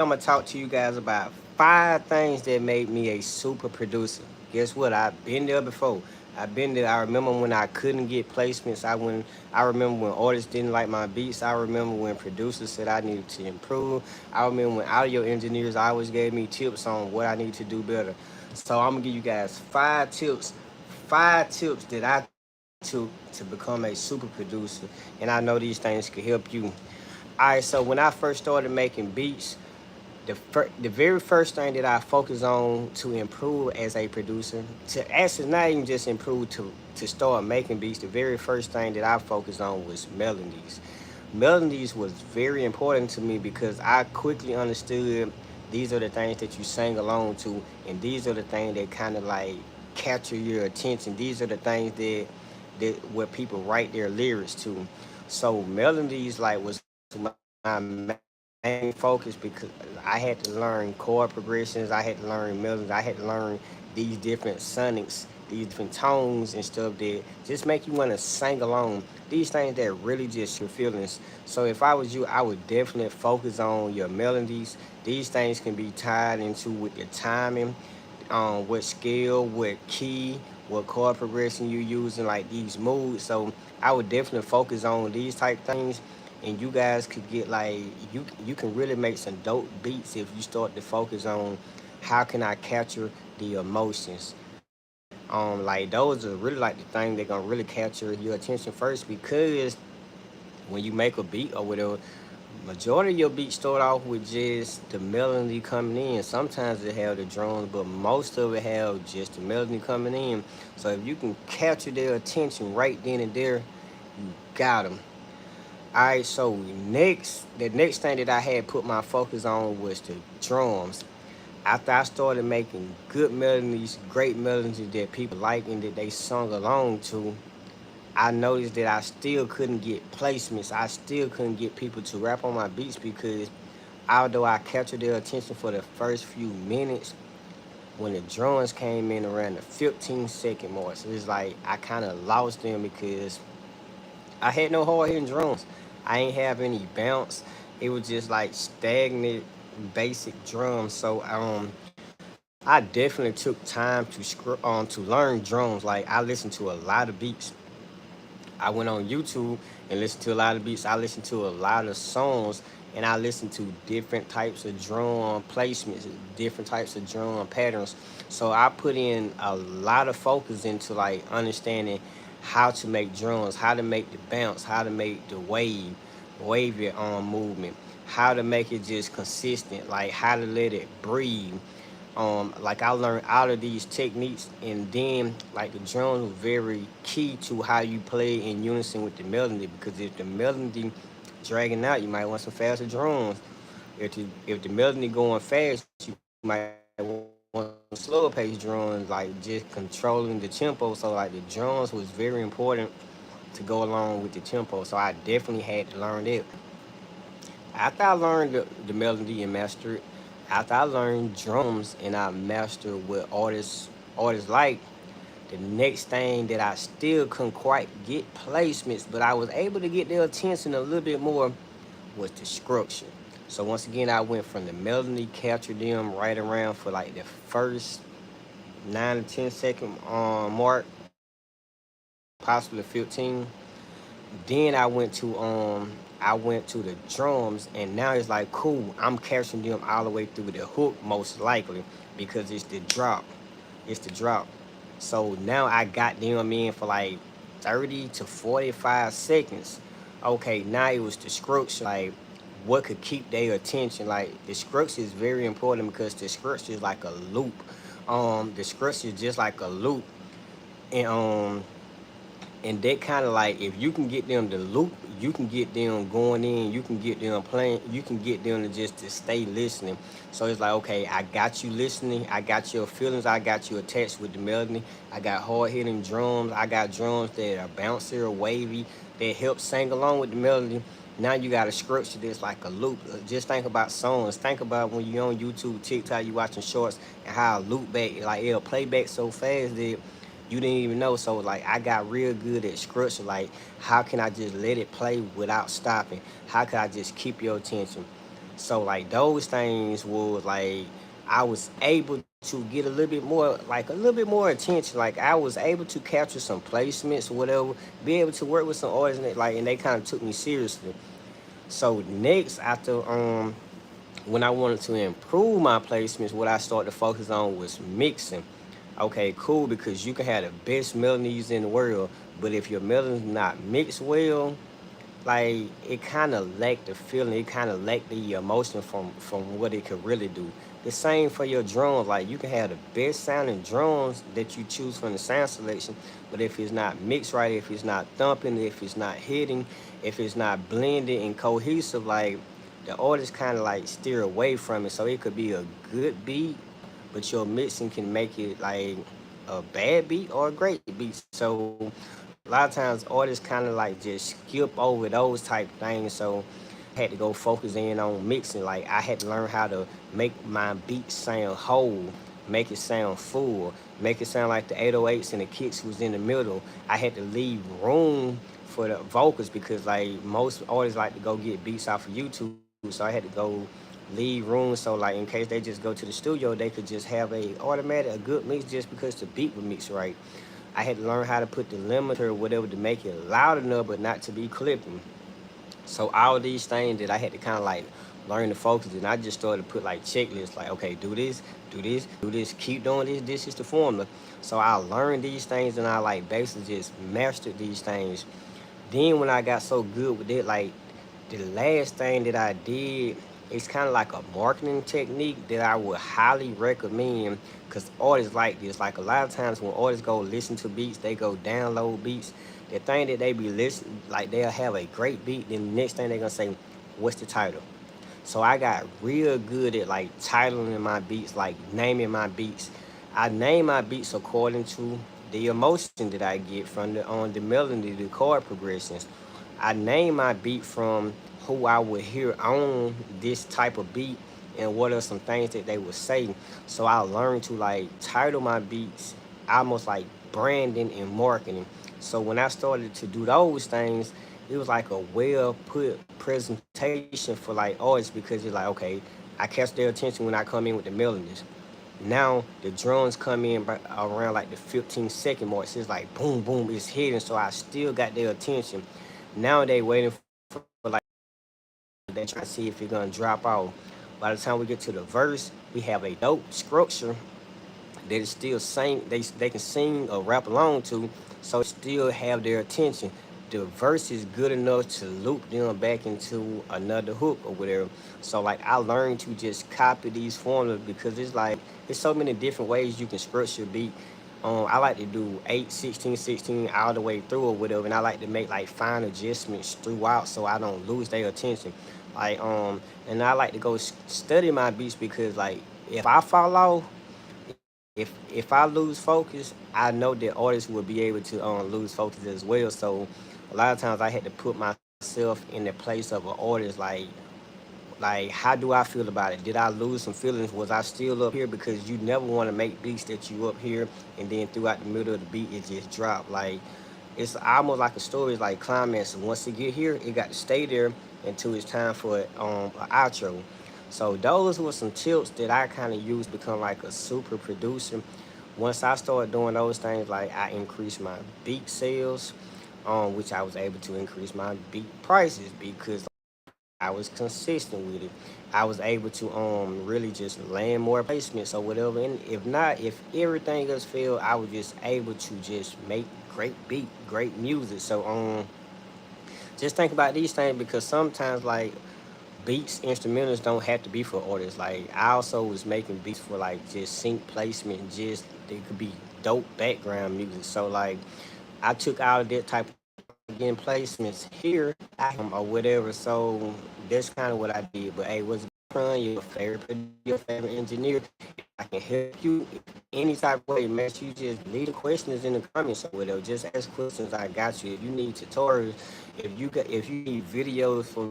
I'm gonna talk to you guys about 5 things that made me a super producer. Guess what? I've been there before. I've been there. I remember when I couldn't get placements. I remember when artists didn't like my beats. I remember when producers said I needed to improve. I remember when audio engineers always gave me tips on what I need to do better. So I'm gonna give you guys 5 tips that I took to become a super producer, and I know these things could help you. All right, so when I first started making beats, the very first thing that I focus on to improve as a producer, to actually not even just improve to start making beats, the very first thing that I focused on was melodies. Melodies was very important to me because I quickly understood these are the things that you sing along to, and these are the things that kind of like capture your attention. These are the things that where people write their lyrics to. So melodies like was my main focus because I had to learn chord progressions, I had to learn melodies, I had to learn these different sonics, these different tones and stuff that just make you want to sing along. These things that really just your feelings. So if I was you, I would definitely focus on your melodies. These things can be tied into with your timing, what scale, what key, what chord progression you using, like these moods. So I would definitely focus on these type things, and you guys could get like you can really make some dope beats if you start to focus on how can I capture the emotions. Like those are really like the thing that gonna really capture your attention first because when you make a beat or whatever, majority of your beats start off with just the melody coming in. Sometimes it have the drums, but most of it have just the melody coming in. So if you can capture their attention right then and there, you got them. All right, so the next thing that I had put my focus on was the drums. After I started making good melodies, great melodies that people like and that they sung along to, I noticed that I still couldn't get placements. I still couldn't get people to rap on my beats because although I captured their attention for the first few minutes, when the drums came in around the 15-second mark, so it's like I kind of lost them because I had no hard hitting drums. I ain't have any bounce. It was just like stagnant, basic drums. So I definitely took time to learn drums. Like I listened to a lot of beats. I went on YouTube and listened to a lot of beats. I listened to a lot of songs, and I listened to different types of drum placements, different types of drum patterns. So I put in a lot of focus into like understanding how to make drums, how to make the bounce, how to make the wavy movement, how to make it just consistent, like how to let it breathe. Like I learned out of these techniques, and then like the drums was very key to how you play in unison with the melody, because if the melody dragging out, you might want some faster drums. If the melody going fast, you might want some slower pace drums, like just controlling the tempo. So like the drums was very important to go along with the tempo. So I definitely had to learn that. After I learned the melody and mastered it, after I learned drums and I mastered what artists like, the next thing that I still couldn't quite get placements, but I was able to get their attention a little bit more, was the structure. So once again, I went from the melody, captured them right around for like the first 9 to 10 second mark, possibly 15. Then I went to the drums, and now it's like cool. I'm catching them all the way through the hook most likely because it's the drop. It's the drop. So now I got them in for like 30 to 45 seconds. Okay, now it was the structure, like what could keep their attention. Like the structure is very important because the structure is like a loop. The structure is just like a loop. And that kind of like if you can get them to loop, you can get them going in, you can get them playing, you can get them to just to stay listening. So it's like, okay, I got you listening, I got your feelings, I got you attached with the melody. I got hard hitting drums, I got drums that are bouncy or wavy that help sing along with the melody. Now you got a structure that's like a loop. Just think about songs. Think about when you on YouTube, TikTok, you watching shorts, and how a loop back, like it'll play back so fast that you didn't even know. So like I got real good at structure. Like how can I just let it play without stopping? How can I just keep your attention? So like those things was like I was able to get a little bit more, like a little bit more attention. Like I was able to capture some placements or whatever, be able to work with some artists, and like, and they kind of took me seriously. So next, after when I wanted to improve my placements, what I started to focus on was mixing. Okay, cool, because you can have the best melodies in the world, but if your melodies not mixed well, like it kind of lacked the feeling, it kind of lacked the emotion from what it could really do. The same for your drums. Like you can have the best sounding drums that you choose from the sound selection, but if it's not mixed right, if it's not thumping, if it's not hitting, if it's not blended and cohesive, like the artist kind of like steer away from it. So it could be a good beat, but your mixing can make it like a bad beat or a great beat. So a lot of times artists kind of like just skip over those type things. So I had to go focus in on mixing. Like I had to learn how to make my beat sound whole, make it sound full, make it sound like the 808s and the kicks was in the middle. I had to leave room for the vocals because like most artists like to go get beats off of YouTube. So I had to go leave room so like in case they just go to the studio, they could just have a good mix just because the beat would mix right. I had to learn how to put the limiter or whatever to make it loud enough but not to be clipping. So all these things that I had to kind of like learn to focus, and I just started to put like checklists, like okay, do this, do this, do this, keep doing this. This is the formula. So I learned these things, and I like basically just mastered these things. Then when I got so good with it, like the last thing that I did, it's kind of like a marketing technique that I would highly recommend because artists like this. Like a lot of times when artists go listen to beats, they go download beats. The thing that they be listening, like they'll have a great beat, then the next thing they're gonna say, what's the title? So I got real good at like titling my beats, like naming my beats. I name my beats according to the emotion that I get from the on the melody, the chord progressions. I name my beat from who I would hear on this type of beat and what are some things that they would say. So I learned to like title my beats almost like branding and marketing. So when I started to do those things, it was like a well put presentation for like artists because it's like, okay, I catch their attention when I come in with the melodies. Now the drums come in around like the 15-second mark. So it's like boom, boom, it's hitting. So I still got their attention. Now they waiting for like they trying to see if it's gonna drop off. By the time we get to the verse, we have a dope structure that is still sing. They can sing or rap along to, so it still have their attention. The verse is good enough to loop them back into another hook or whatever. So like I learned to just copy these formulas because it's like there's so many different ways you can structure a beat. I like to do 8, 16, 16 all the way through or whatever, and I like to make like fine adjustments throughout so I don't lose their attention. Like and I like to go study my beats because like if I fall off, if I lose focus, I know that artists will be able to lose focus as well. So a lot of times I had to put myself in the place of an artist, like how do I feel about it? Did I lose some feelings? Was I still up here? Because you never want to make beats that you up here and then throughout the middle of the beat it just drop. Like it's almost like a story, it's like climax. Once it get here, it got to stay there until it's time for an outro. So those were some tips that I kind of used to become like a super producer. Once I started doing those things, like I increased my beat sales, which I was able to increase my beat prices because I was consistent with it. I was able to really just land more placements or whatever. And if not, if everything else failed, I was just able to just make great beat, great music. So just think about these things because sometimes like beats, instrumentals don't have to be for artists. Like I also was making beats for like just sync placement, just they could be dope background music. So like I took out of that type of getting placements here or whatever. So that's kind of what I did. But hey, what's fun? Your favorite engineer. I can help you any type of way. Make sure you just leave the questions in the comments or whatever. Just ask questions. I got you. If you need tutorials, if you need videos for